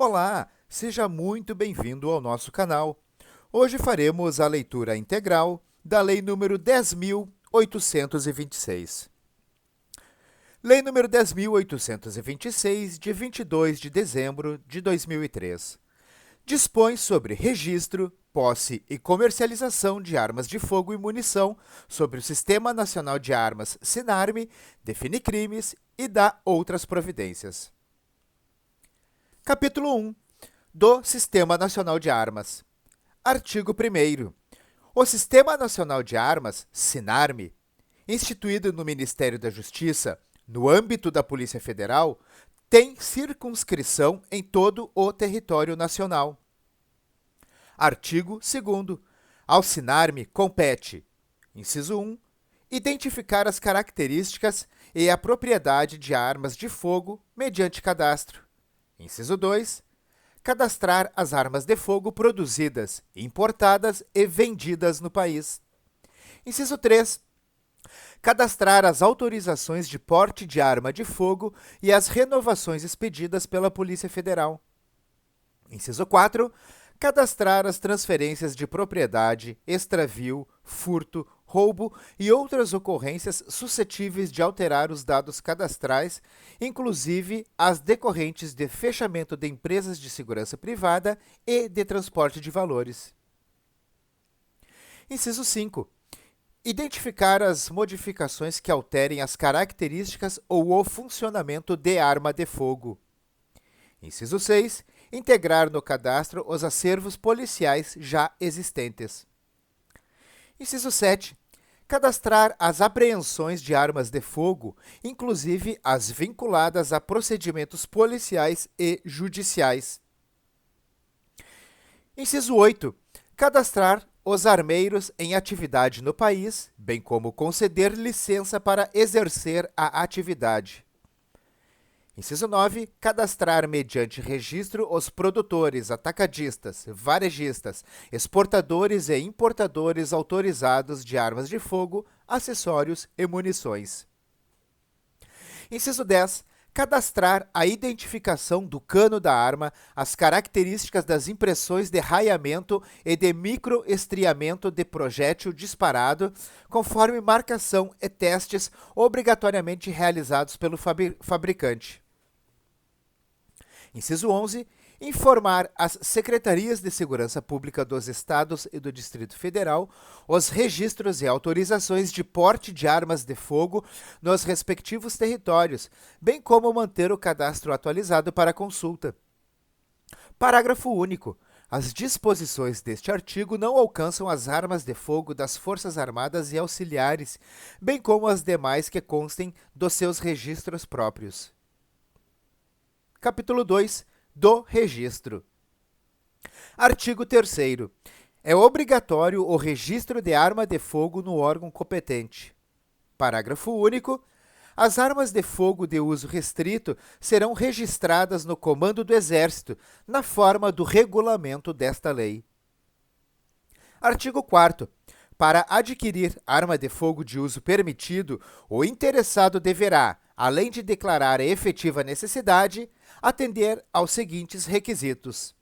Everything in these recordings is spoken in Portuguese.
Olá, seja muito bem-vindo ao nosso canal. Hoje faremos a leitura integral da Lei nº 10.826. Lei nº 10.826, de 22 de dezembro de 2003. Dispõe sobre registro, posse e comercialização de armas de fogo e munição, sobre o Sistema Nacional de Armas, SINARME, define crimes e dá outras providências. Capítulo 1 do Sistema Nacional de Armas. Artigo 1º. O Sistema Nacional de Armas, SINARME, instituído no Ministério da Justiça, no âmbito da Polícia Federal, tem circunscrição em todo o território nacional. Artigo 2º. Ao SINARME compete, inciso 1, identificar as características e a propriedade de armas de fogo mediante cadastro. Inciso 2. Cadastrar as armas de fogo produzidas, importadas e vendidas no país. Inciso 3. Cadastrar as autorizações de porte de arma de fogo e as renovações expedidas pela Polícia Federal. Inciso 4. Cadastrar as transferências de propriedade, extravio, furto, roubo e outras ocorrências suscetíveis de alterar os dados cadastrais, inclusive as decorrentes de fechamento de empresas de segurança privada e de transporte de valores. Inciso 5. Identificar as modificações que alterem as características ou o funcionamento de arma de fogo. Inciso 6. Integrar no cadastro os acervos policiais já existentes. Inciso 7. Cadastrar as apreensões de armas de fogo, inclusive as vinculadas a procedimentos policiais e judiciais. Inciso 8. Cadastrar os armeiros em atividade no país, bem como conceder licença para exercer a atividade. Inciso 9. Cadastrar mediante registro os produtores, atacadistas, varejistas, exportadores e importadores autorizados de armas de fogo, acessórios e munições. Inciso 10. Cadastrar a identificação do cano da arma, as características das impressões de raiamento e de microestriamento de projétil disparado, conforme marcação e testes obrigatoriamente realizados pelo fabricante. Inciso 11. Informar as Secretarias de Segurança Pública dos Estados e do Distrito Federal os registros e autorizações de porte de armas de fogo nos respectivos territórios, bem como manter o cadastro atualizado para consulta. Parágrafo único. As disposições deste artigo não alcançam as armas de fogo das Forças Armadas e auxiliares, bem como as demais que constem dos seus registros próprios. Capítulo 2 do Registro. Artigo 3º. É obrigatório o registro de arma de fogo no órgão competente. Parágrafo único. As armas de fogo de uso restrito serão registradas no Comando do Exército, na forma do regulamento desta lei. Artigo 4º. Para adquirir arma de fogo de uso permitido, o interessado deverá, além de declarar a efetiva necessidade, atender aos seguintes requisitos.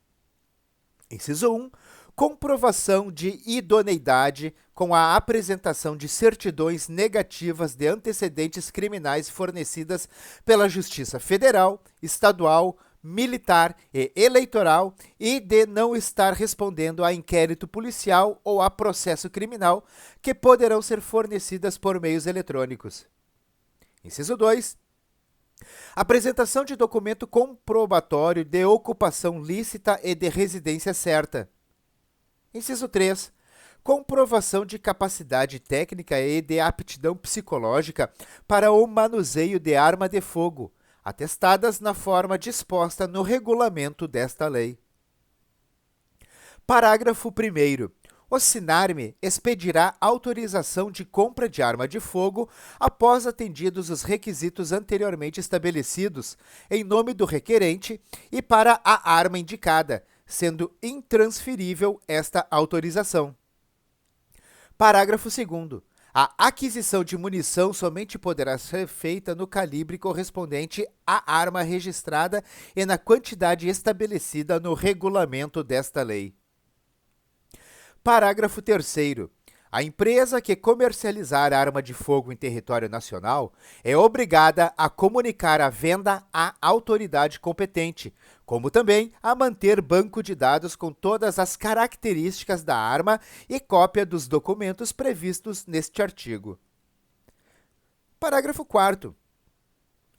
Inciso 1. Comprovação de idoneidade com a apresentação de certidões negativas de antecedentes criminais fornecidas pela Justiça Federal, Estadual, Militar e Eleitoral e de não estar respondendo a inquérito policial ou a processo criminal que poderão ser fornecidas por meios eletrônicos. Inciso 2. Apresentação de documento comprobatório de ocupação lícita e de residência certa. Inciso 3. Comprovação de capacidade técnica e de aptidão psicológica para o manuseio de arma de fogo, atestadas na forma disposta no regulamento desta lei. Parágrafo 1º. O SINARME expedirá autorização de compra de arma de fogo após atendidos os requisitos anteriormente estabelecidos, em nome do requerente e para a arma indicada, sendo intransferível esta autorização. Parágrafo 2º. A aquisição de munição somente poderá ser feita no calibre correspondente à arma registrada e na quantidade estabelecida no regulamento desta lei. Parágrafo 3º. A empresa que comercializar arma de fogo em território nacional é obrigada a comunicar a venda à autoridade competente, como também a manter banco de dados com todas as características da arma e cópia dos documentos previstos neste artigo. Parágrafo 4º.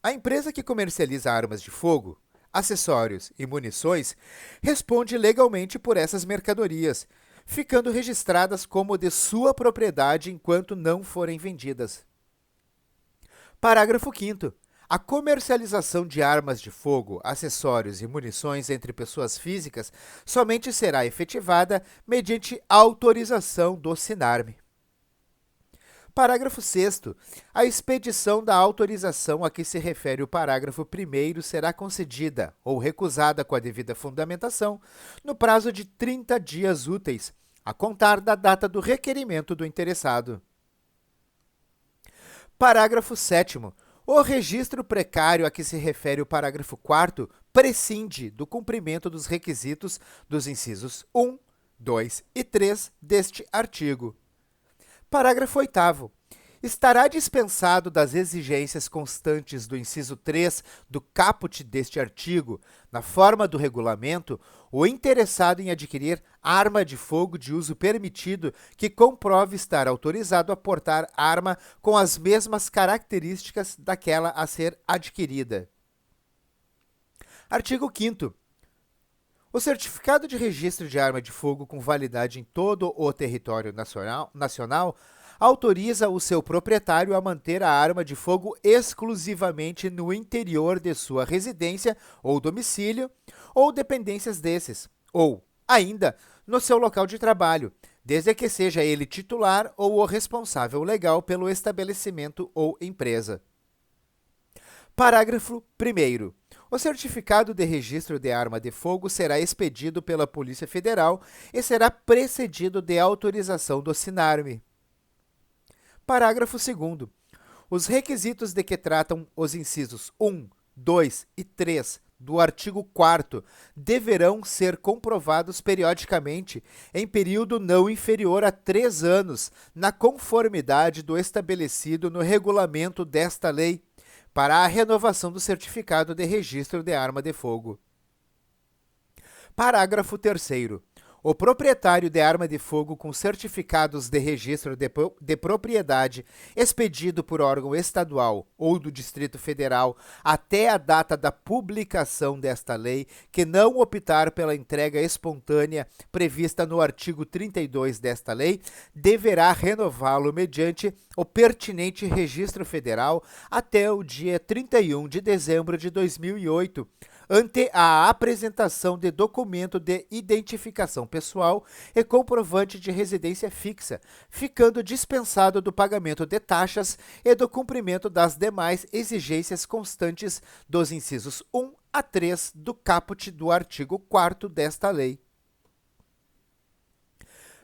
A empresa que comercializa armas de fogo, acessórios e munições responde legalmente por essas mercadorias, ficando registradas como de sua propriedade enquanto não forem vendidas. Parágrafo 5º. A comercialização de armas de fogo, acessórios e munições entre pessoas físicas somente será efetivada mediante autorização do SINARME. Parágrafo 6º. A expedição da autorização a que se refere o parágrafo 1º será concedida ou recusada com a devida fundamentação no prazo de 30 dias úteis, a contar da data do requerimento do interessado. Parágrafo 7º. O registro precário a que se refere o parágrafo 4º prescinde do cumprimento dos requisitos dos incisos 1, 2 e 3 deste artigo. Parágrafo 8º. Estará dispensado das exigências constantes do inciso 3 do caput deste artigo, na forma do regulamento, o interessado em adquirir arma de fogo de uso permitido que comprove estar autorizado a portar arma com as mesmas características daquela a ser adquirida. Artigo 5º. O certificado de registro de arma de fogo com validade em todo o território nacional autoriza o seu proprietário a manter a arma de fogo exclusivamente no interior de sua residência ou domicílio, ou dependências desses, ou, ainda, no seu local de trabalho, desde que seja ele titular ou o responsável legal pelo estabelecimento ou empresa. Parágrafo 1º. O certificado de registro de arma de fogo será expedido pela Polícia Federal e será precedido de autorização do SINARME. Parágrafo 2º. Os requisitos de que tratam os incisos 1, 2 e 3 do artigo 4º deverão ser comprovados periodicamente em período não inferior a 3 anos, na conformidade do estabelecido no regulamento desta lei, para a renovação do certificado de registro de arma de fogo. Parágrafo 3º. O proprietário de arma de fogo com certificados de registro de propriedade expedido por órgão estadual ou do Distrito Federal até a data da publicação desta lei, que não optar pela entrega espontânea prevista no artigo 32 desta lei, deverá renová-lo mediante o pertinente registro federal até o dia 31 de dezembro de 2008, ante a apresentação de documento de identificação pessoal e comprovante de residência fixa, ficando dispensado do pagamento de taxas e do cumprimento das demais exigências constantes dos incisos 1 a 3 do caput do artigo 4º desta lei.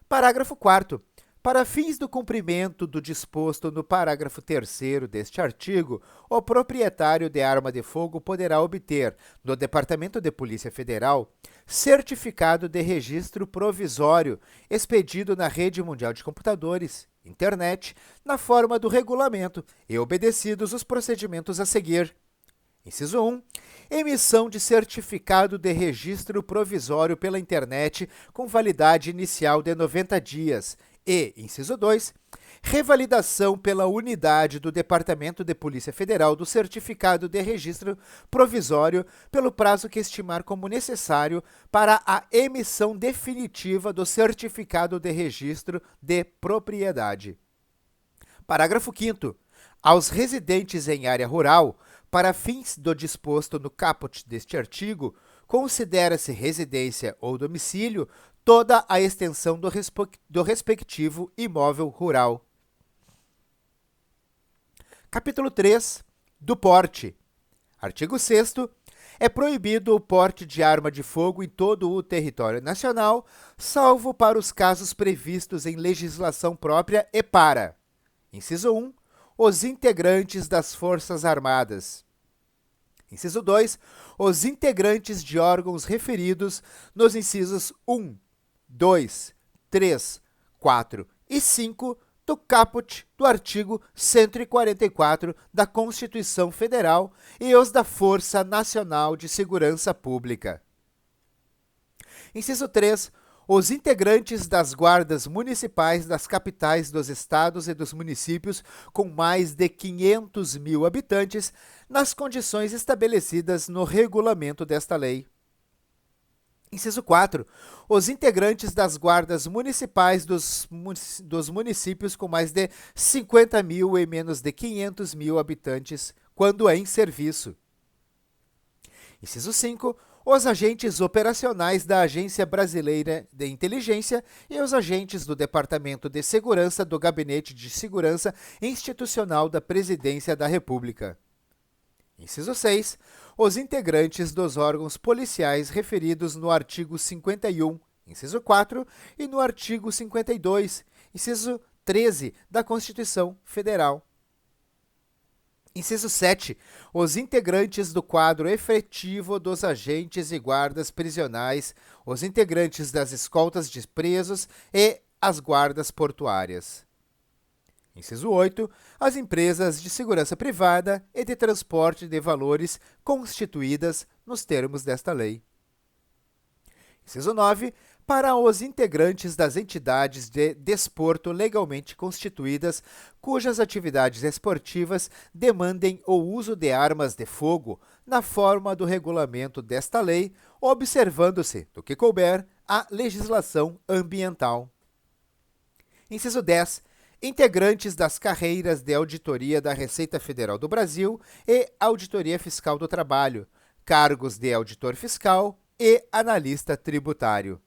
Parágrafo 4º. Para fins do cumprimento do disposto no parágrafo 3º deste artigo, o proprietário de arma de fogo poderá obter, do Departamento de Polícia Federal, certificado de registro provisório expedido na Rede Mundial de Computadores, internet, na forma do regulamento e obedecidos os procedimentos a seguir. Inciso 1. Emissão de certificado de registro provisório pela internet com validade inicial de 90 dias. E, inciso 2, revalidação pela unidade do Departamento de Polícia Federal do certificado de registro provisório pelo prazo que estimar como necessário para a emissão definitiva do certificado de registro de propriedade. Parágrafo 5º. Aos residentes em área rural, para fins do disposto no caput deste artigo, considera-se residência ou domicílio toda a extensão do respectivo imóvel rural. Capítulo 3. Do porte. Artigo 6º. É proibido o porte de arma de fogo em todo o território nacional, salvo para os casos previstos em legislação própria e para: Inciso 1. Os integrantes das Forças Armadas. Inciso 2. Os integrantes de órgãos referidos nos incisos 1, 2, 3, 4 e 5 do caput do artigo 144 da Constituição Federal e os da Força Nacional de Segurança Pública. Inciso 3. Os integrantes das guardas municipais das capitais dos estados e dos municípios com mais de 500 mil habitantes, nas condições estabelecidas no regulamento desta lei. Inciso 4. Os integrantes das guardas municipais dos municípios com mais de 50 mil e menos de 500 mil habitantes, quando em serviço. Inciso 5. Os agentes operacionais da Agência Brasileira de Inteligência e os agentes do Departamento de Segurança do Gabinete de Segurança Institucional da Presidência da República. Inciso 6. Os integrantes dos órgãos policiais referidos no artigo 51, inciso 4, e no artigo 52, inciso 13 da Constituição Federal. Inciso 7. Os integrantes do quadro efetivo dos agentes e guardas prisionais, os integrantes das escoltas de presos e as guardas portuárias. Inciso 8. As empresas de segurança privada e de transporte de valores constituídas nos termos desta lei. Inciso 9. Para os integrantes das entidades de desporto legalmente constituídas, cujas atividades esportivas demandem o uso de armas de fogo na forma do regulamento desta lei, observando-se, do que couber, a legislação ambiental. Inciso 10. Integrantes das carreiras de Auditoria da Receita Federal do Brasil e Auditoria Fiscal do Trabalho, cargos de auditor fiscal e analista tributário.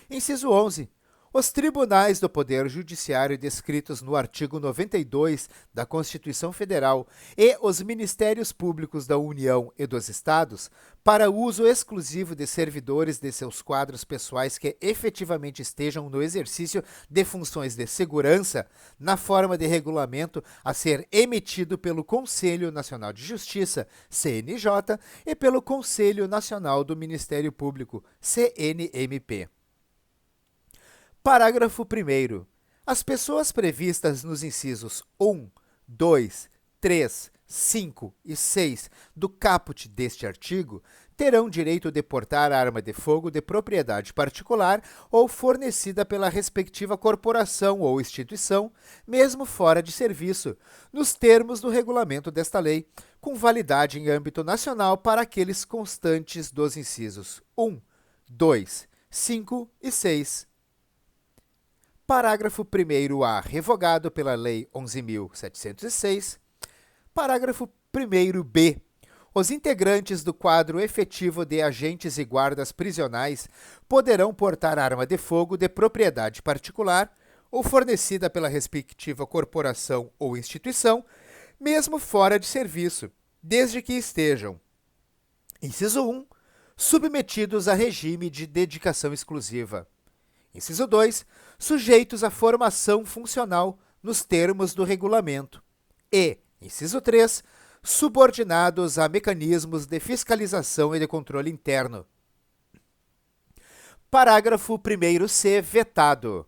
Inciso 11. Os tribunais do Poder Judiciário descritos no artigo 92 da Constituição Federal e os Ministérios Públicos da União e dos Estados, para uso exclusivo de servidores de seus quadros pessoais que efetivamente estejam no exercício de funções de segurança, na forma de regulamento a ser emitido pelo Conselho Nacional de Justiça, CNJ, e pelo Conselho Nacional do Ministério Público, CNMP. Parágrafo 1º. As pessoas previstas nos incisos 1, 2, 3, 5 e 6 do caput deste artigo terão direito de portar arma de fogo de propriedade particular ou fornecida pela respectiva corporação ou instituição, mesmo fora de serviço, nos termos do regulamento desta lei, com validade em âmbito nacional para aqueles constantes dos incisos 1, 2, 5 e 6. Parágrafo 1º-A, revogado pela Lei 11.706. Parágrafo 1º-B. Os integrantes do quadro efetivo de agentes e guardas prisionais poderão portar arma de fogo de propriedade particular ou fornecida pela respectiva corporação ou instituição, mesmo fora de serviço, desde que estejam: inciso 1. Submetidos a regime de dedicação exclusiva. Inciso 2. Sujeitos à formação funcional nos termos do regulamento. E, inciso 3. Subordinados a mecanismos de fiscalização e de controle interno. Parágrafo 1º-C, vetado.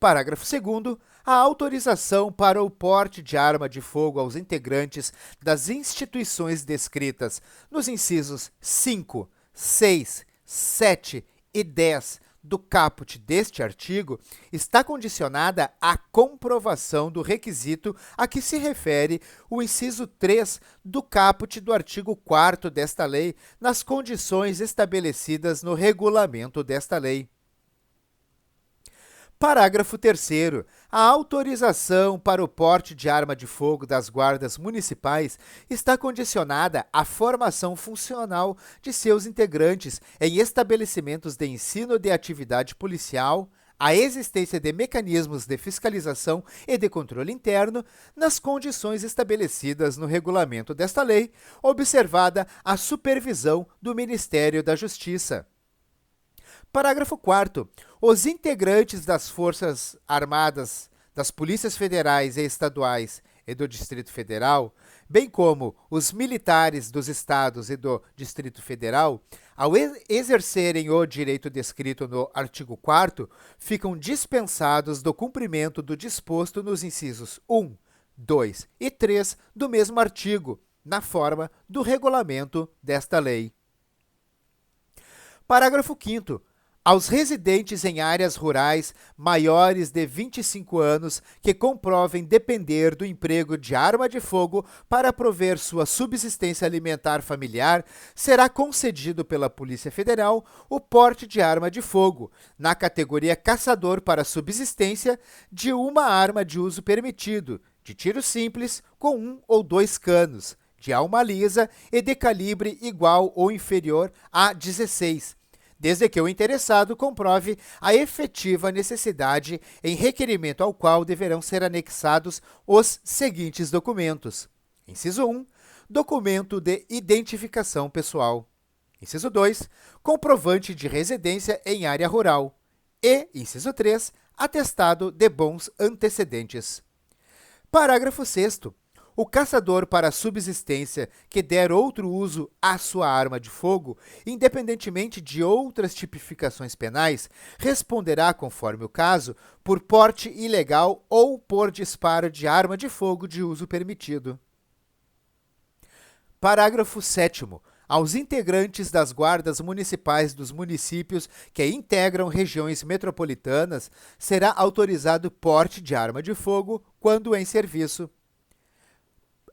Parágrafo 2º. A autorização para o porte de arma de fogo aos integrantes das instituições descritas nos incisos 5, 6, 7 e 10 do caput deste artigo está condicionada à comprovação do requisito a que se refere o inciso 3 do caput do artigo 4º desta lei, nas condições estabelecidas no regulamento desta lei. Parágrafo 3º. A autorização para o porte de arma de fogo das guardas municipais está condicionada à formação funcional de seus integrantes em estabelecimentos de ensino de atividade policial, à existência de mecanismos de fiscalização e de controle interno, nas condições estabelecidas no regulamento desta lei, observada a supervisão do Ministério da Justiça. Parágrafo 4º. Os integrantes das Forças Armadas das polícias federais e estaduais e do Distrito Federal, bem como os militares dos estados e do Distrito Federal, ao exercerem o direito descrito no artigo 4º, ficam dispensados do cumprimento do disposto nos incisos 1, 2 e 3 do mesmo artigo, na forma do regulamento desta lei. Parágrafo 5º. Aos residentes em áreas rurais maiores de 25 anos que comprovem depender do emprego de arma de fogo para prover sua subsistência alimentar familiar, será concedido pela Polícia Federal o porte de arma de fogo, na categoria caçador para subsistência, de uma arma de uso permitido, de tiro simples, com 1 ou 2 canos, de alma lisa e de calibre igual ou inferior a 16, desde que o interessado comprove a efetiva necessidade, em requerimento ao qual deverão ser anexados os seguintes documentos. Inciso 1, documento de identificação pessoal. Inciso 2, comprovante de residência em área rural. E, inciso 3, atestado de bons antecedentes. Parágrafo 6º. O caçador para subsistência que der outro uso à sua arma de fogo, independentemente de outras tipificações penais, responderá, conforme o caso, por porte ilegal ou por disparo de arma de fogo de uso permitido. Parágrafo 7º. Aos integrantes das guardas municipais dos municípios que integram regiões metropolitanas, será autorizado porte de arma de fogo quando em serviço.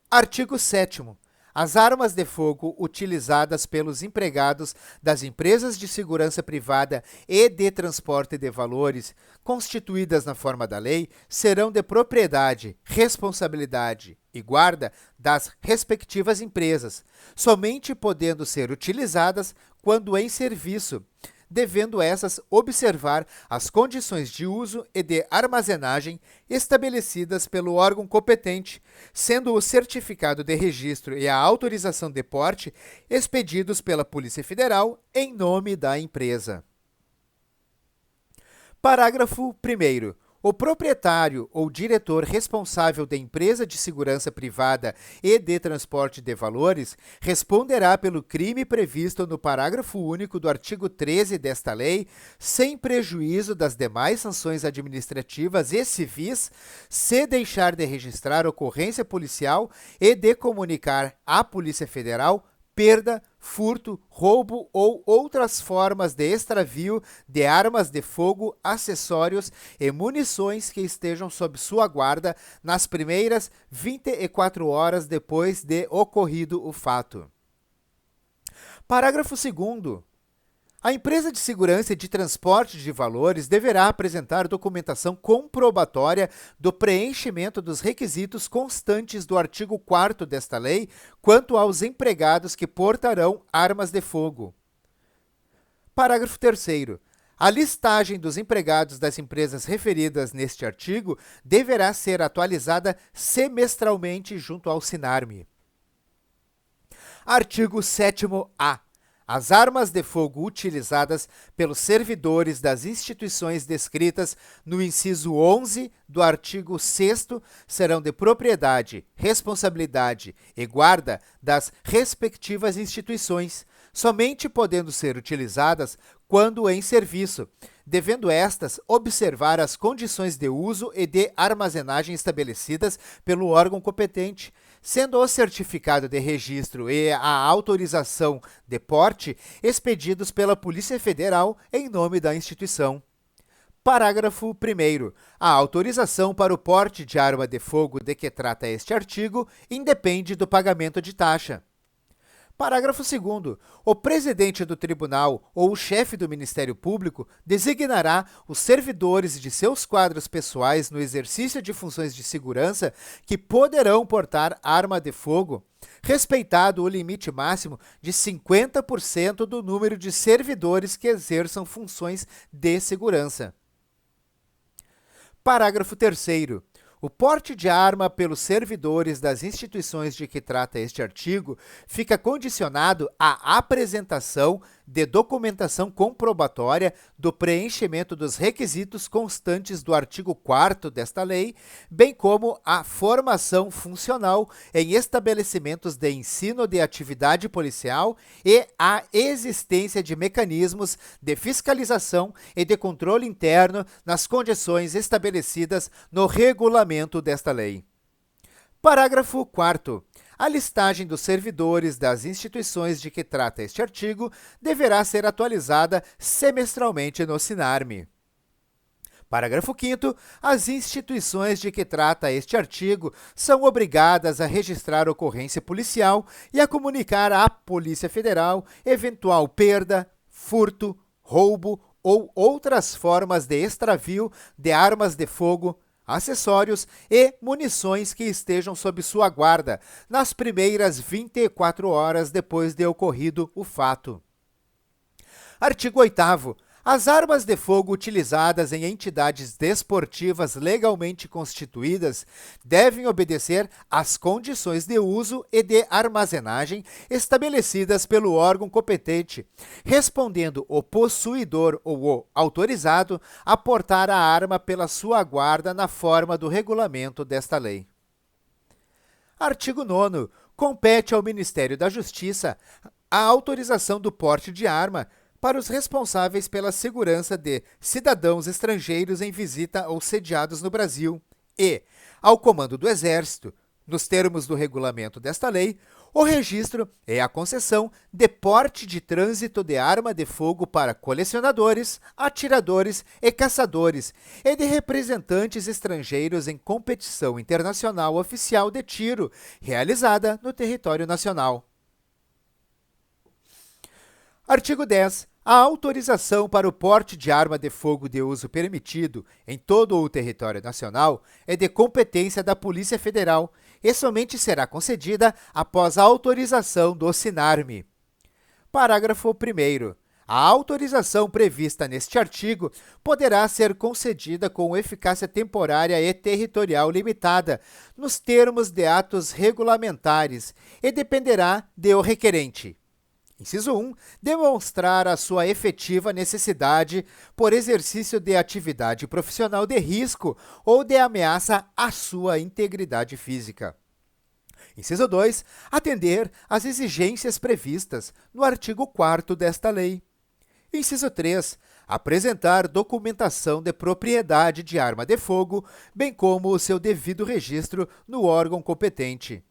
Artigo 7º. As armas de fogo utilizadas pelos empregados das empresas de segurança privada e de transporte de valores, constituídas na forma da lei, serão de propriedade, responsabilidade e guarda das respectivas empresas, somente podendo ser utilizadas quando em serviço, devendo essas observar as condições de uso e de armazenagem estabelecidas pelo órgão competente, sendo o certificado de registro e a autorização de porte expedidos pela Polícia Federal em nome da empresa. Parágrafo 1º. O proprietário ou diretor responsável da empresa de segurança privada e de transporte de valores responderá pelo crime previsto no parágrafo único do artigo 13 desta lei, sem prejuízo das demais sanções administrativas e civis, se deixar de registrar ocorrência policial e de comunicar à Polícia Federal perda, furto, roubo ou outras formas de extravio de armas de fogo, acessórios e munições que estejam sob sua guarda nas primeiras 24 horas depois de ocorrido o fato. Parágrafo 2º. A empresa de segurança e de transporte de valores deverá apresentar documentação comprobatória do preenchimento dos requisitos constantes do artigo 4º desta lei quanto aos empregados que portarão armas de fogo. Parágrafo 3º. A listagem dos empregados das empresas referidas neste artigo deverá ser atualizada semestralmente junto ao SINARME. Artigo 7º-A. As armas de fogo utilizadas pelos servidores das instituições descritas no inciso 11 do artigo 6º serão de propriedade, responsabilidade e guarda das respectivas instituições, somente podendo ser utilizadas quando em serviço, devendo estas observar as condições de uso e de armazenagem estabelecidas pelo órgão competente, sendo o certificado de registro e a autorização de porte expedidos pela Polícia Federal em nome da instituição. Parágrafo 1º. A autorização para o porte de arma de fogo de que trata este artigo independe do pagamento de taxa. Parágrafo 2º. O presidente do tribunal ou o chefe do Ministério Público designará os servidores de seus quadros pessoais no exercício de funções de segurança que poderão portar arma de fogo, respeitado o limite máximo de 50% do número de servidores que exerçam funções de segurança. Parágrafo 3º. O porte de arma pelos servidores das instituições de que trata este artigo fica condicionado à apresentação de documentação comprobatória do preenchimento dos requisitos constantes do artigo 4º desta lei, bem como a formação funcional em estabelecimentos de ensino de atividade policial e a existência de mecanismos de fiscalização e de controle interno nas condições estabelecidas no regulamento desta lei. Parágrafo 4º. A listagem dos servidores das instituições de que trata este artigo deverá ser atualizada semestralmente no SINARME. Parágrafo 5º. As instituições de que trata este artigo são obrigadas a registrar ocorrência policial e a comunicar à Polícia Federal eventual perda, furto, roubo ou outras formas de extravio de armas de fogo, acessórios e munições que estejam sob sua guarda nas primeiras 24 horas depois de ocorrido o fato. Artigo 8º. As armas de fogo utilizadas em entidades desportivas legalmente constituídas devem obedecer às condições de uso e de armazenagem estabelecidas pelo órgão competente, respondendo o possuidor ou o autorizado a portar a arma pela sua guarda na forma do regulamento desta lei. Artigo 9º. Compete ao Ministério da Justiça a autorização do porte de arma para os responsáveis pela segurança de cidadãos estrangeiros em visita ou sediados no Brasil e, ao Comando do Exército, nos termos do regulamento desta lei, o registro e a concessão de porte de trânsito de arma de fogo para colecionadores, atiradores e caçadores e de representantes estrangeiros em competição internacional oficial de tiro realizada no território nacional. Artigo 10. A autorização para o porte de arma de fogo de uso permitido em todo o território nacional é de competência da Polícia Federal e somente será concedida após a autorização do SINARME. Parágrafo 1º. A autorização prevista neste artigo poderá ser concedida com eficácia temporária e territorial limitada, nos termos de atos regulamentares, e dependerá do requerente. Inciso 1. Demonstrar a sua efetiva necessidade por exercício de atividade profissional de risco ou de ameaça à sua integridade física. Inciso 2. Atender às exigências previstas no artigo 4º desta lei. Inciso 3. Apresentar documentação de propriedade de arma de fogo, bem como o seu devido registro no órgão competente.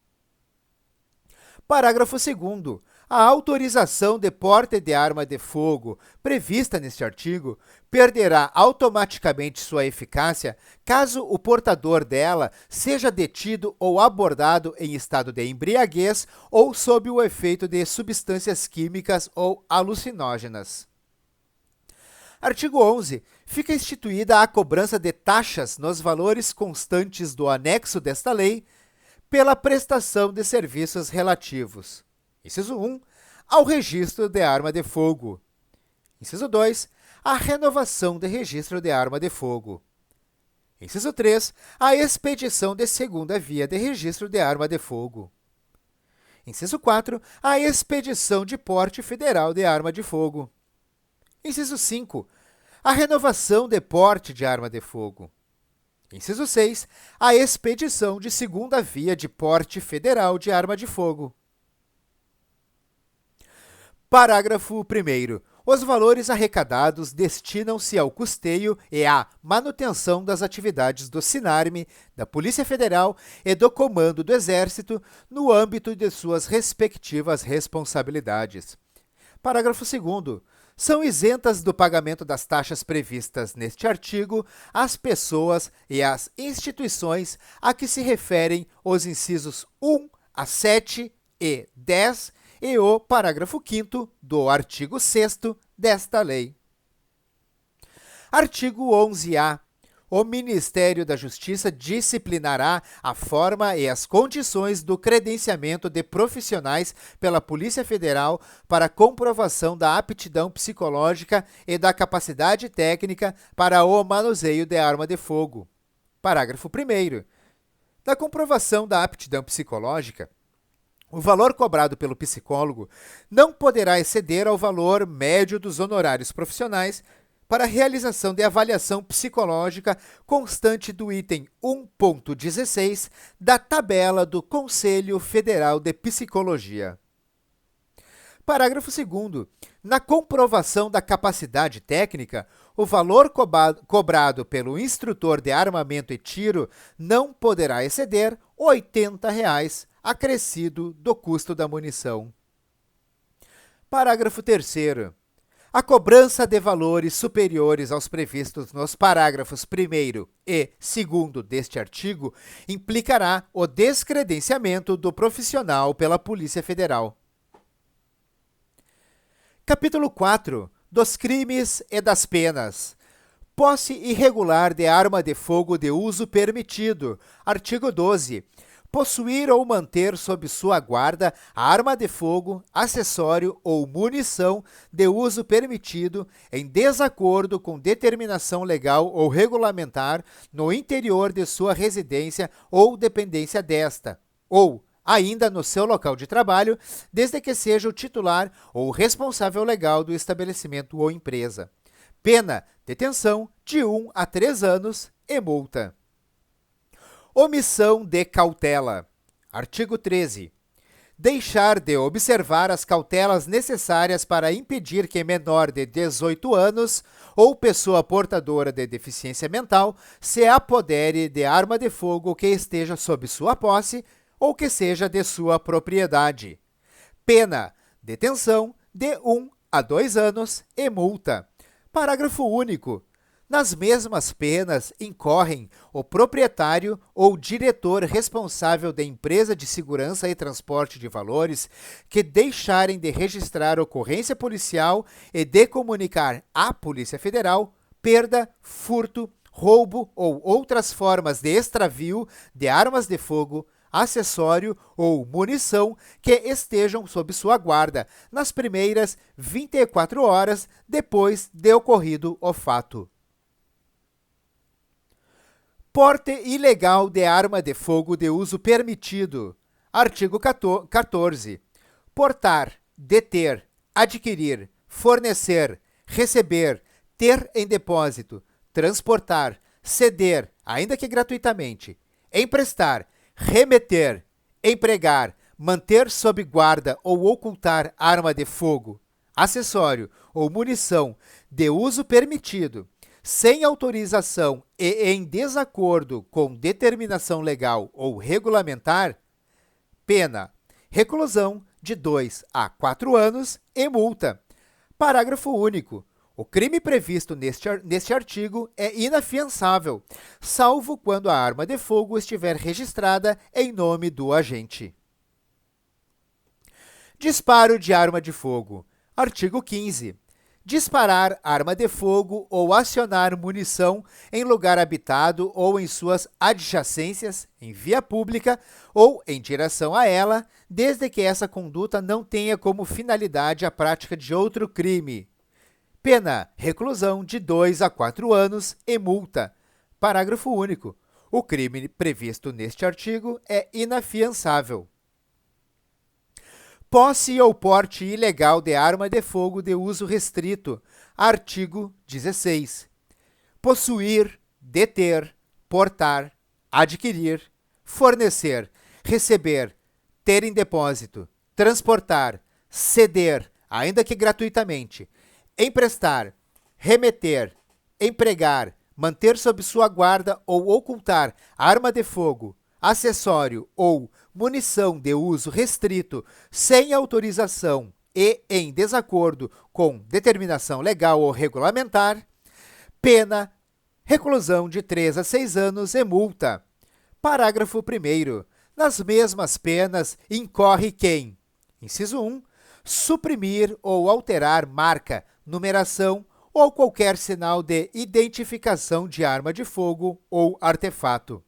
Parágrafo 2º. A autorização de porte de arma de fogo prevista neste artigo perderá automaticamente sua eficácia caso o portador dela seja detido ou abordado em estado de embriaguez ou sob o efeito de substâncias químicas ou alucinógenas. Artigo 11. Fica instituída a cobrança de taxas nos valores constantes do anexo desta lei pela prestação de serviços relativos. Inciso 1. Ao registro de arma de fogo. Inciso 2. A renovação de registro de arma de fogo. Inciso 3. A expedição de segunda via de registro de arma de fogo. Inciso 4. A expedição de porte federal de arma de fogo. Inciso 5. A renovação de porte de arma de fogo. Inciso 6. A expedição de segunda via de porte federal de arma de fogo. Parágrafo 1º. Os valores arrecadados destinam-se ao custeio e à manutenção das atividades do SINARME, da Polícia Federal e do Comando do Exército no âmbito de suas respectivas responsabilidades. Parágrafo 2º. São isentas do pagamento das taxas previstas neste artigo as pessoas e as instituições a que se referem os incisos 1 a 7 e 10 e o parágrafo 5º do artigo 6º desta lei. Artigo 11-A. O Ministério da Justiça disciplinará a forma e as condições do credenciamento de profissionais pela Polícia Federal para comprovação da aptidão psicológica e da capacidade técnica para o manuseio de arma de fogo. Parágrafo 1º. Na comprovação da aptidão psicológica, o valor cobrado pelo psicólogo não poderá exceder ao valor médio dos honorários profissionais para a realização de avaliação psicológica constante do item 1.16 da tabela do Conselho Federal de Psicologia. Parágrafo 2º. Na comprovação da capacidade técnica, o valor cobrado pelo instrutor de armamento e tiro não poderá exceder R$ 80, acrescido do custo da munição. Parágrafo 3º. A cobrança de valores superiores aos previstos nos parágrafos 1º e 2º deste artigo implicará o descredenciamento do profissional pela Polícia Federal. Capítulo 4. Dos crimes e das penas. Posse irregular de arma de fogo de uso permitido. Artigo 12. Possuir ou manter sob sua guarda arma de fogo, acessório ou munição de uso permitido em desacordo com determinação legal ou regulamentar no interior de sua residência ou dependência desta, ou ainda no seu local de trabalho, desde que seja o titular ou responsável legal do estabelecimento ou empresa. Pena: detenção de 1 a 3 anos e multa. Omissão de cautela. Artigo 13. Deixar de observar as cautelas necessárias para impedir que menor de 18 anos ou pessoa portadora de deficiência mental se apodere de arma de fogo que esteja sob sua posse ou que seja de sua propriedade. Pena: detenção de 1 a 2 anos e multa. Parágrafo único. Nas mesmas penas incorrem o proprietário ou diretor responsável da empresa de segurança e transporte de valores que deixarem de registrar ocorrência policial e de comunicar à Polícia Federal perda, furto, roubo ou outras formas de extravio de armas de fogo, acessório ou munição que estejam sob sua guarda nas primeiras 24 horas depois de ocorrido o fato. Porte ilegal de arma de fogo de uso permitido. Artigo 14. Portar, deter, adquirir, fornecer, receber, ter em depósito, transportar, ceder, ainda que gratuitamente, emprestar, remeter, empregar, manter sob guarda ou ocultar arma de fogo, acessório ou munição de uso permitido, sem autorização e em desacordo com determinação legal ou regulamentar, pena: reclusão de 2 a 4 anos e multa. Parágrafo único. O crime previsto neste artigo é inafiançável, salvo quando a arma de fogo estiver registrada em nome do agente. Disparo de arma de fogo. Artigo 15. Disparar arma de fogo ou acionar munição em lugar habitado ou em suas adjacências, em via pública ou em direção a ela, desde que essa conduta não tenha como finalidade a prática de outro crime. Pena: reclusão de 2 a 4 anos e multa. Parágrafo único. O crime previsto neste artigo é inafiançável. Posse ou porte ilegal de arma de fogo de uso restrito. Artigo 16. Possuir, deter, portar, adquirir, fornecer, receber, ter em depósito, transportar, ceder, ainda que gratuitamente, emprestar, remeter, empregar, manter sob sua guarda ou ocultar arma de fogo, acessório ou munição de uso restrito sem autorização e em desacordo com determinação legal ou regulamentar, pena: reclusão de 3 a 6 anos e multa. Parágrafo 1º. Nas mesmas penas incorre quem: inciso 1, suprimir ou alterar marca, numeração ou qualquer sinal de identificação de arma de fogo ou artefato.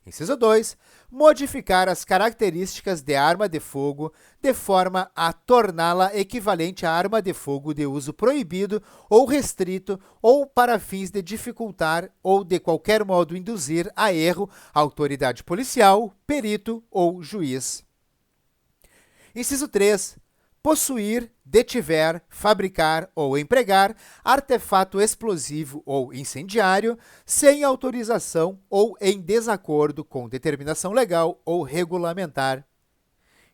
Inciso 2. Modificar as características de arma de fogo de forma a torná-la equivalente à arma de fogo de uso proibido ou restrito ou para fins de dificultar ou de qualquer modo induzir a erro a autoridade policial, perito ou juiz. Inciso 3. Possuir, detiver, fabricar ou empregar artefato explosivo ou incendiário sem autorização ou em desacordo com determinação legal ou regulamentar.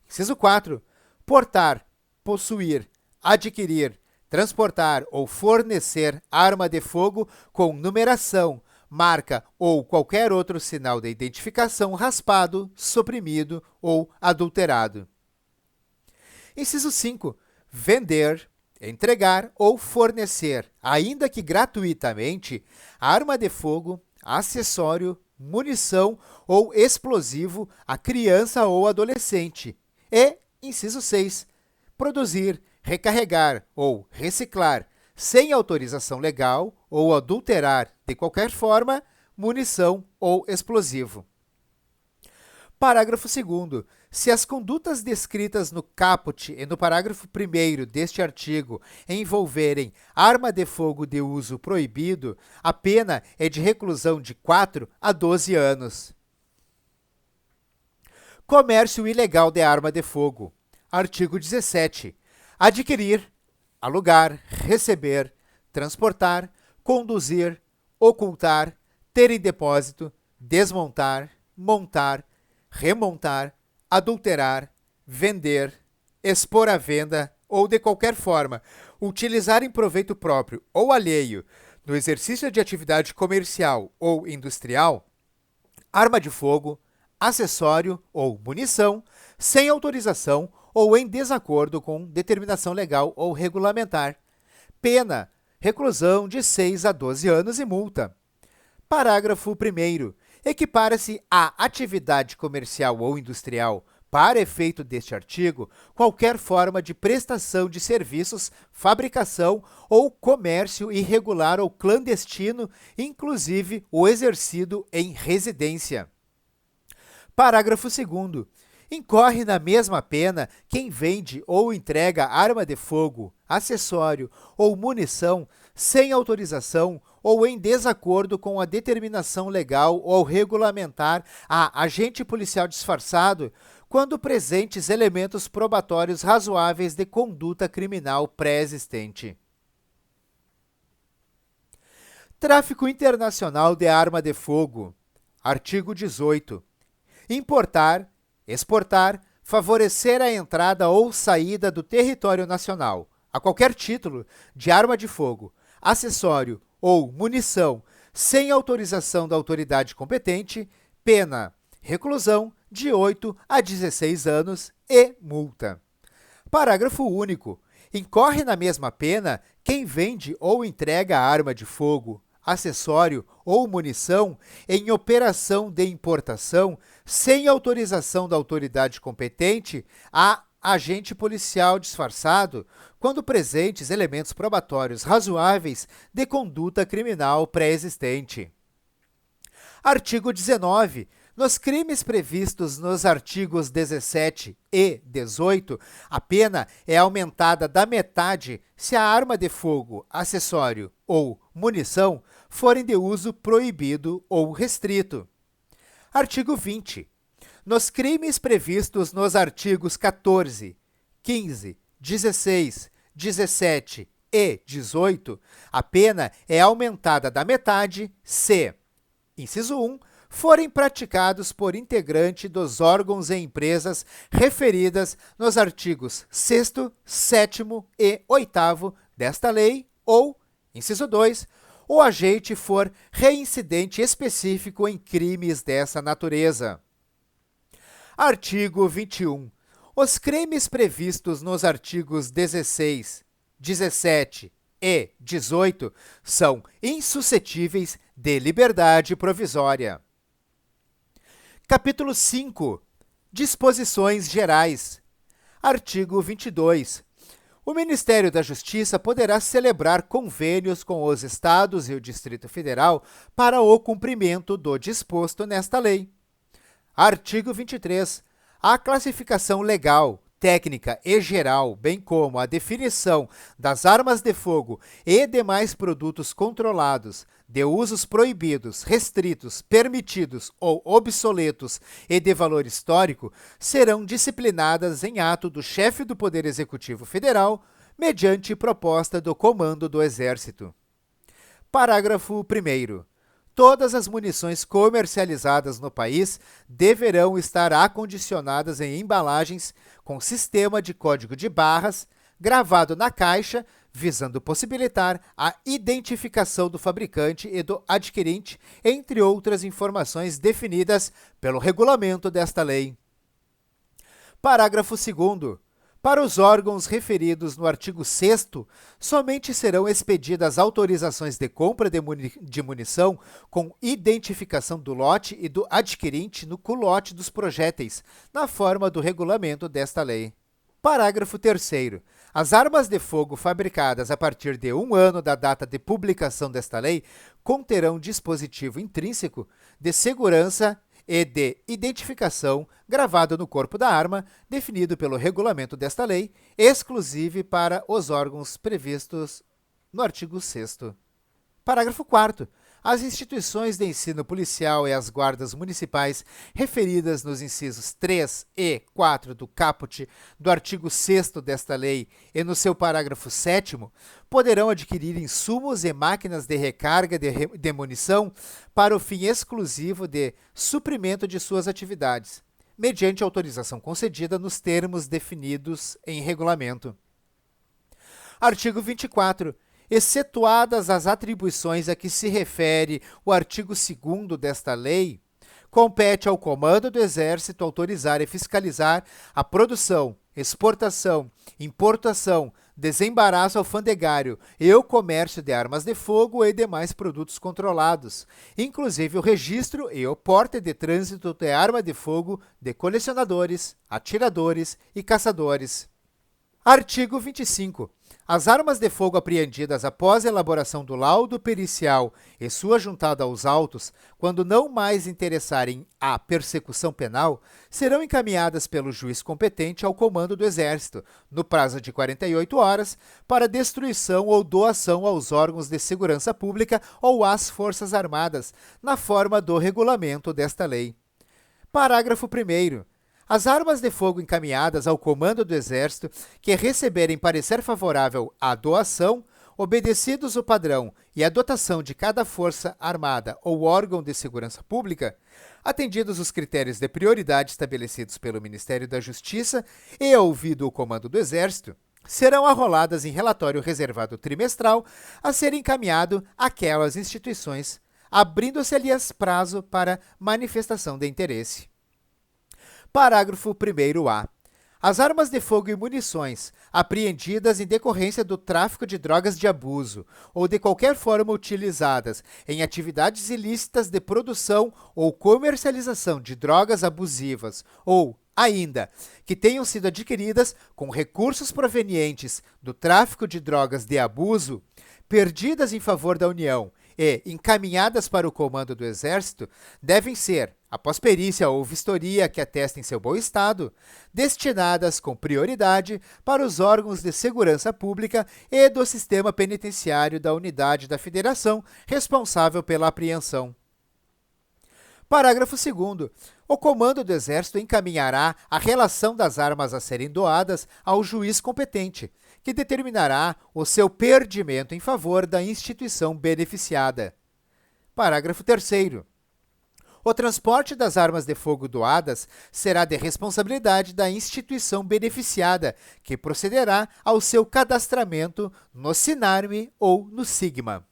Inciso 4. Portar, possuir, adquirir, transportar ou fornecer arma de fogo com numeração, marca ou qualquer outro sinal de identificação raspado, suprimido ou adulterado. Inciso 5. Vender, entregar ou fornecer, ainda que gratuitamente, arma de fogo, acessório, munição ou explosivo a criança ou adolescente. E, inciso 6. Produzir, recarregar ou reciclar, sem autorização legal ou adulterar, de qualquer forma, munição ou explosivo. Parágrafo 2º. Se as condutas descritas no caput e no parágrafo 1º deste artigo envolverem arma de fogo de uso proibido, a pena é de reclusão de 4 a 12 anos. Comércio ilegal de arma de fogo. Artigo 17. Adquirir, alugar, receber, transportar, conduzir, ocultar, ter em depósito, desmontar, montar, remontar, adulterar, vender, expor à venda ou, de qualquer forma, utilizar em proveito próprio ou alheio, no exercício de atividade comercial ou industrial, arma de fogo, acessório ou munição, sem autorização ou em desacordo com determinação legal ou regulamentar. Pena, reclusão de 6 a 12 anos e multa. Parágrafo 1º. Equipara-se à atividade comercial ou industrial, para efeito deste artigo, qualquer forma de prestação de serviços, fabricação ou comércio irregular ou clandestino, inclusive o exercido em residência. Parágrafo 2º. Incorre na mesma pena quem vende ou entrega arma de fogo, acessório ou munição sem autorização ou em desacordo com a determinação legal ou regulamentar a agente policial disfarçado, quando presentes elementos probatórios razoáveis de conduta criminal pré-existente. Tráfico internacional de arma de fogo. Artigo 18. Importar, exportar, favorecer a entrada ou saída do território nacional, a qualquer título, de arma de fogo, acessório ou munição, sem autorização da autoridade competente, pena, reclusão de 8 a 16 anos e multa. Parágrafo único. Incorre na mesma pena quem vende ou entrega arma de fogo, acessório ou munição em operação de importação sem autorização da autoridade competente a agente policial disfarçado, quando presentes elementos probatórios razoáveis de conduta criminal pré-existente. Artigo 19. Nos crimes previstos nos artigos 17 e 18, a pena é aumentada da metade se a arma de fogo, acessório ou munição forem de uso proibido ou restrito. Artigo 20. Nos crimes previstos nos artigos 14, 15, 16, 17 e 18, a pena é aumentada da metade se, inciso 1, forem praticados por integrante dos órgãos e empresas referidas nos artigos 6º, 7º e 8º desta lei ou, inciso 2, o agente for reincidente específico em crimes dessa natureza. Artigo 21. Os crimes previstos nos artigos 16, 17 e 18 são insuscetíveis de liberdade provisória. Capítulo 5. Disposições gerais. Artigo 22. O Ministério da Justiça poderá celebrar convênios com os Estados e o Distrito Federal para o cumprimento do disposto nesta lei. Artigo 23. A classificação legal, técnica e geral, bem como a definição das armas de fogo e demais produtos controlados, de usos proibidos, restritos, permitidos ou obsoletos e de valor histórico, serão disciplinadas em ato do chefe do Poder Executivo Federal, mediante proposta do Comando do Exército. Parágrafo 1º. Todas as munições comercializadas no país deverão estar acondicionadas em embalagens com sistema de código de barras gravado na caixa, visando possibilitar a identificação do fabricante e do adquirente, entre outras informações definidas pelo regulamento desta lei. Parágrafo 2º. Para os órgãos referidos no artigo 6º, somente serão expedidas autorizações de compra de munição com identificação do lote e do adquirente no culote dos projéteis, na forma do regulamento desta lei. Parágrafo 3º. As armas de fogo fabricadas a partir de 1 ano da data de publicação desta lei conterão dispositivo intrínseco de segurança e de identificação gravado no corpo da arma, definido pelo regulamento desta lei, exclusivo para os órgãos previstos no artigo 6º. Parágrafo 4º. As instituições de ensino policial e as guardas municipais referidas nos incisos 3 e 4 do caput do artigo 6º desta lei e no seu parágrafo 7º poderão adquirir insumos e máquinas de recarga de munição para o fim exclusivo de suprimento de suas atividades, mediante autorização concedida nos termos definidos em regulamento. Artigo 24. Excetuadas as atribuições a que se refere o artigo 2º desta lei, compete ao Comando do Exército autorizar e fiscalizar a produção, exportação, importação, desembaraço alfandegário e o comércio de armas de fogo e demais produtos controlados, inclusive o registro e o porte de trânsito de arma de fogo de colecionadores, atiradores e caçadores. Artigo 25. As armas de fogo apreendidas após a elaboração do laudo pericial e sua juntada aos autos, quando não mais interessarem a persecução penal, serão encaminhadas pelo juiz competente ao Comando do Exército, no prazo de 48 horas, para destruição ou doação aos órgãos de segurança pública ou às Forças Armadas, na forma do regulamento desta lei. Parágrafo 1º. As armas de fogo encaminhadas ao Comando do Exército que receberem parecer favorável à doação, obedecidos o padrão e a dotação de cada força armada ou órgão de segurança pública, atendidos os critérios de prioridade estabelecidos pelo Ministério da Justiça e ouvido o Comando do Exército, serão arroladas em relatório reservado trimestral a ser encaminhado àquelas instituições, abrindo-se-lhes prazo para manifestação de interesse. Parágrafo 1º-A. As armas de fogo e munições apreendidas em decorrência do tráfico de drogas de abuso ou de qualquer forma utilizadas em atividades ilícitas de produção ou comercialização de drogas abusivas ou, ainda, que tenham sido adquiridas com recursos provenientes do tráfico de drogas de abuso, perdidas em favor da União e encaminhadas para o Comando do Exército, devem ser, após perícia ou vistoria que atestem seu bom estado, destinadas com prioridade para os órgãos de segurança pública e do sistema penitenciário da unidade da Federação responsável pela apreensão. Parágrafo 2º. O Comando do Exército encaminhará a relação das armas a serem doadas ao juiz competente, que determinará o seu perdimento em favor da instituição beneficiada. Parágrafo 3º. O transporte das armas de fogo doadas será de responsabilidade da instituição beneficiada, que procederá ao seu cadastramento no SINARME ou no SIGMA.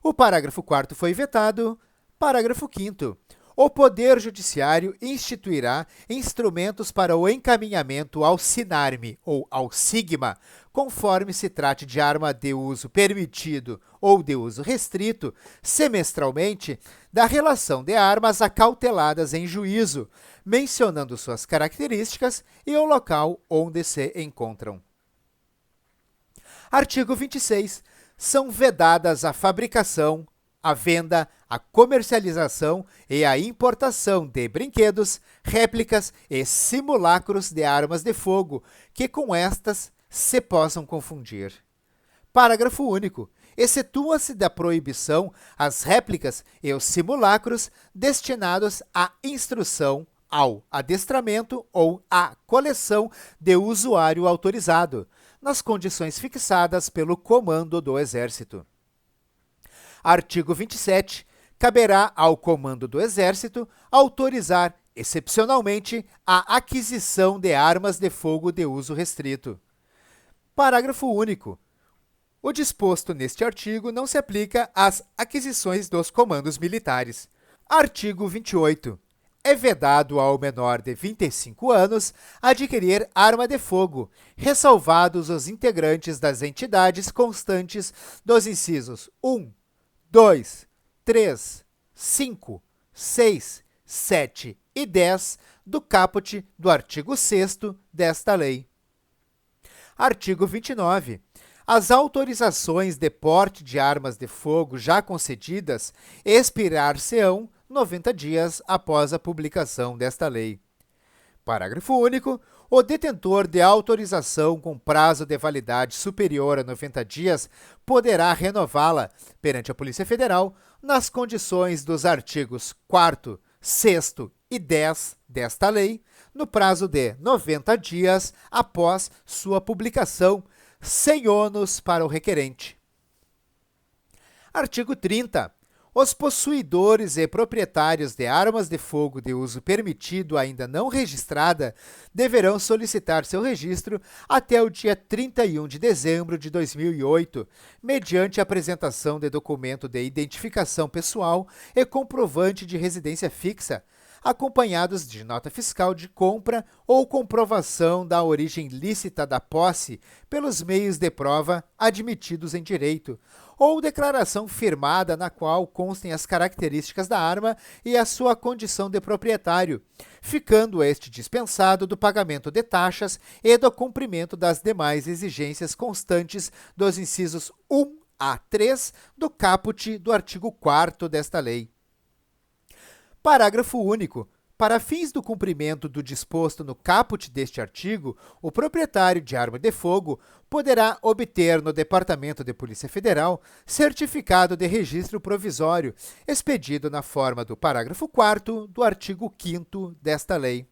O parágrafo 4º foi vetado. Parágrafo 5º. O Poder Judiciário instituirá instrumentos para o encaminhamento ao SINARME ou ao SIGMA, conforme se trate de arma de uso permitido ou de uso restrito, semestralmente, da relação de armas acauteladas em juízo, mencionando suas características e o local onde se encontram. Artigo 26. São vedadas a fabricação, a venda, a comercialização e a importação de brinquedos, réplicas e simulacros de armas de fogo que com estas se possam confundir. Parágrafo único. Excetua-se da proibição as réplicas e os simulacros destinados à instrução, ao adestramento ou à coleção de usuário autorizado, nas condições fixadas pelo Comando do Exército. Artigo 27. Caberá ao Comando do Exército autorizar, excepcionalmente, a aquisição de armas de fogo de uso restrito. Parágrafo único. O disposto neste artigo não se aplica às aquisições dos comandos militares. Artigo 28. É vedado ao menor de 25 anos adquirir arma de fogo, ressalvados os integrantes das entidades constantes dos incisos 1, 2, 3, 5, 6, 7 e 10 do caput do artigo 6º desta lei. Artigo 29. As autorizações de porte de armas de fogo já concedidas expirar-se-ão 90 dias após a publicação desta lei. Parágrafo único. O detentor de autorização com prazo de validade superior a 90 dias poderá renová-la perante a Polícia Federal nas condições dos artigos 4º, 6º e 10 desta lei, no prazo de 90 dias após sua publicação, sem ônus para o requerente. Artigo 30. Os possuidores e proprietários de armas de fogo de uso permitido ainda não registrada deverão solicitar seu registro até o dia 31 de dezembro de 2008, mediante apresentação de documento de identificação pessoal e comprovante de residência fixa, acompanhados de nota fiscal de compra ou comprovação da origem lícita da posse pelos meios de prova admitidos em direito, ou declaração firmada na qual constem as características da arma e a sua condição de proprietário, ficando este dispensado do pagamento de taxas e do cumprimento das demais exigências constantes dos incisos 1 a 3 do caput do artigo 4º desta lei. Parágrafo único. Para fins do cumprimento do disposto no caput deste artigo, o proprietário de arma de fogo poderá obter no Departamento de Polícia Federal certificado de registro provisório, expedido na forma do parágrafo 4º do artigo 5º desta lei.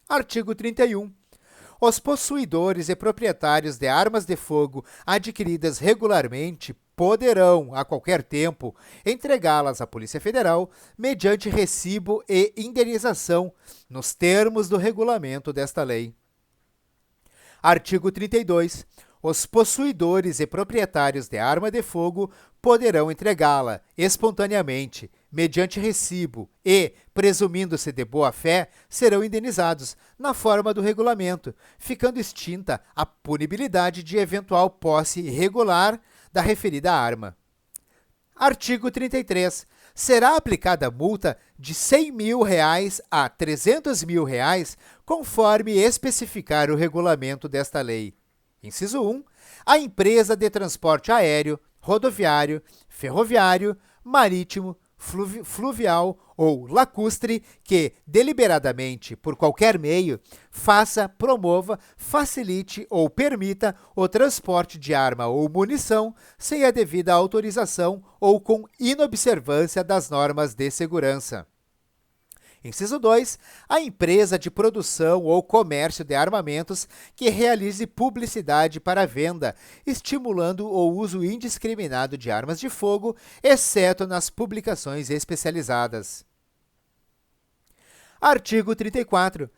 Artigo 31. Os possuidores e proprietários de armas de fogo adquiridas regularmente poderão, a qualquer tempo, entregá-las à Polícia Federal mediante recibo e indenização, nos termos do regulamento desta lei. Artigo 32. Os possuidores e proprietários de arma de fogo poderão entregá-la espontaneamente, mediante recibo e, presumindo-se de boa-fé, serão indenizados, na forma do regulamento, ficando extinta a punibilidade de eventual posse irregular da referida arma. Artigo 33. Será aplicada multa de R$ 100.000 a R$ 300.000, conforme especificar o regulamento desta lei. Inciso 1. A empresa de transporte aéreo, rodoviário, ferroviário, marítimo, fluvial ou lacustre que, deliberadamente, por qualquer meio, faça, promova, facilite ou permita o transporte de arma ou munição sem a devida autorização ou com inobservância das normas de segurança. Inciso 2. A empresa de produção ou comércio de armamentos que realize publicidade para venda, estimulando o uso indiscriminado de armas de fogo, exceto nas publicações especializadas. Artigo 34.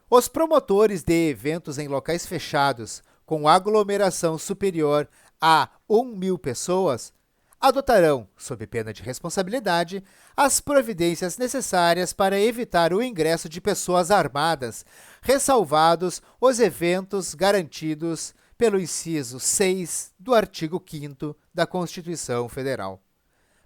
Os promotores de eventos em locais fechados, com aglomeração superior a 1.000 pessoas, adotarão, sob pena de responsabilidade, as providências necessárias para evitar o ingresso de pessoas armadas, ressalvados os eventos garantidos pelo inciso 6 do artigo 5º da Constituição Federal.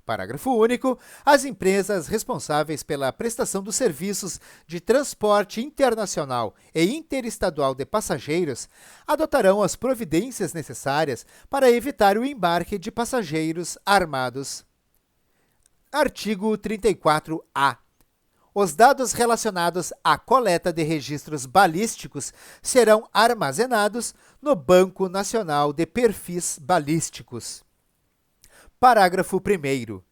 Parágrafo único. As empresas responsáveis pela prestação dos serviços de transporte internacional e interestadual de passageiros adotarão as providências necessárias para evitar o embarque de passageiros armados. Artigo 34-A. Os dados relacionados à coleta de registros balísticos serão armazenados no Banco Nacional de Perfis Balísticos. Parágrafo 1º.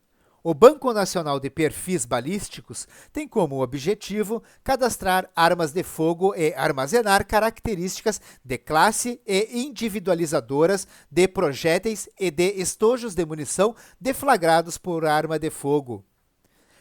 O Banco Nacional de Perfis Balísticos tem como objetivo cadastrar armas de fogo e armazenar características de classe e individualizadoras de projéteis e de estojos de munição deflagrados por arma de fogo.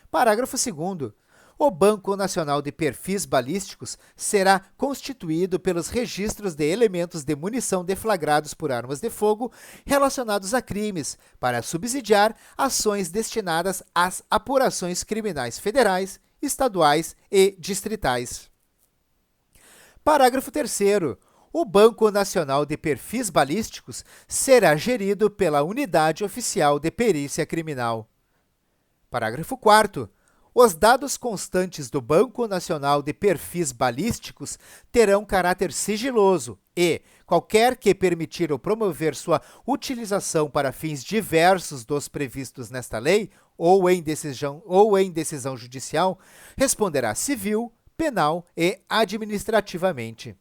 Parágrafo 2º. O Banco Nacional de Perfis Balísticos será constituído pelos registros de elementos de munição deflagrados por armas de fogo relacionados a crimes, para subsidiar ações destinadas às apurações criminais federais, estaduais e distritais. Parágrafo 3º. O Banco Nacional de Perfis Balísticos será gerido pela Unidade Oficial de Perícia Criminal. Parágrafo 4º. Os dados constantes do Banco Nacional de Perfis Balísticos terão caráter sigiloso e, qualquer que permitir ou promover sua utilização para fins diversos dos previstos nesta lei ou em decisão judicial, responderá civil, penal e administrativamente.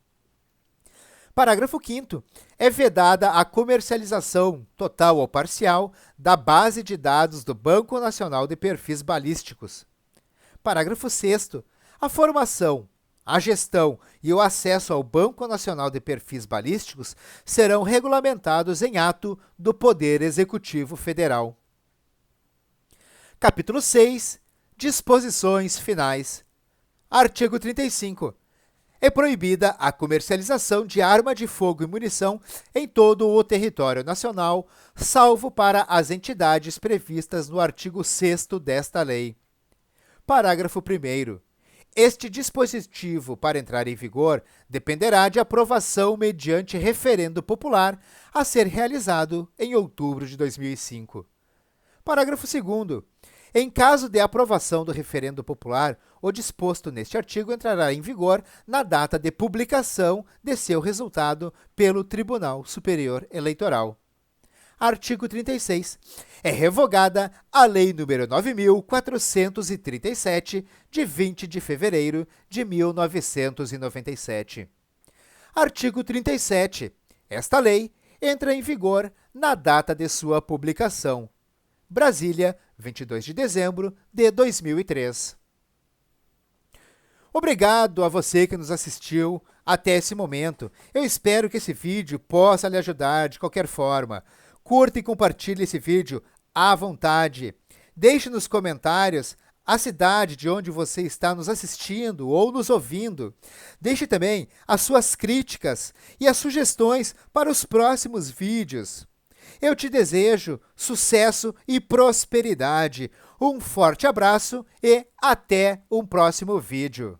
Parágrafo 5º. É vedada a comercialização, total ou parcial, da base de dados do Banco Nacional de Perfis Balísticos. Parágrafo 6º. A formação, a gestão e o acesso ao Banco Nacional de Perfis Balísticos serão regulamentados em ato do Poder Executivo Federal. Capítulo 6. Disposições finais. Artigo 35. É proibida a comercialização de arma de fogo e munição em todo o território nacional, salvo para as entidades previstas no artigo 6º desta lei. Parágrafo 1º. Este dispositivo, para entrar em vigor, dependerá de aprovação mediante referendo popular a ser realizado em outubro de 2005. Parágrafo 2º. Em caso de aprovação do referendo popular, o disposto neste artigo entrará em vigor na data de publicação de seu resultado pelo Tribunal Superior Eleitoral. Artigo 36. É revogada a Lei nº 9.437, de 20 de fevereiro de 1997. Artigo 37. Esta lei entra em vigor na data de sua publicação. Brasília, 22 de dezembro de 2003. Obrigado a você que nos assistiu até esse momento. Eu espero que esse vídeo possa lhe ajudar de qualquer forma. Curta e compartilhe esse vídeo à vontade. Deixe nos comentários a cidade de onde você está nos assistindo ou nos ouvindo. Deixe também as suas críticas e as sugestões para os próximos vídeos. Eu te desejo sucesso e prosperidade. Um forte abraço e até um próximo vídeo.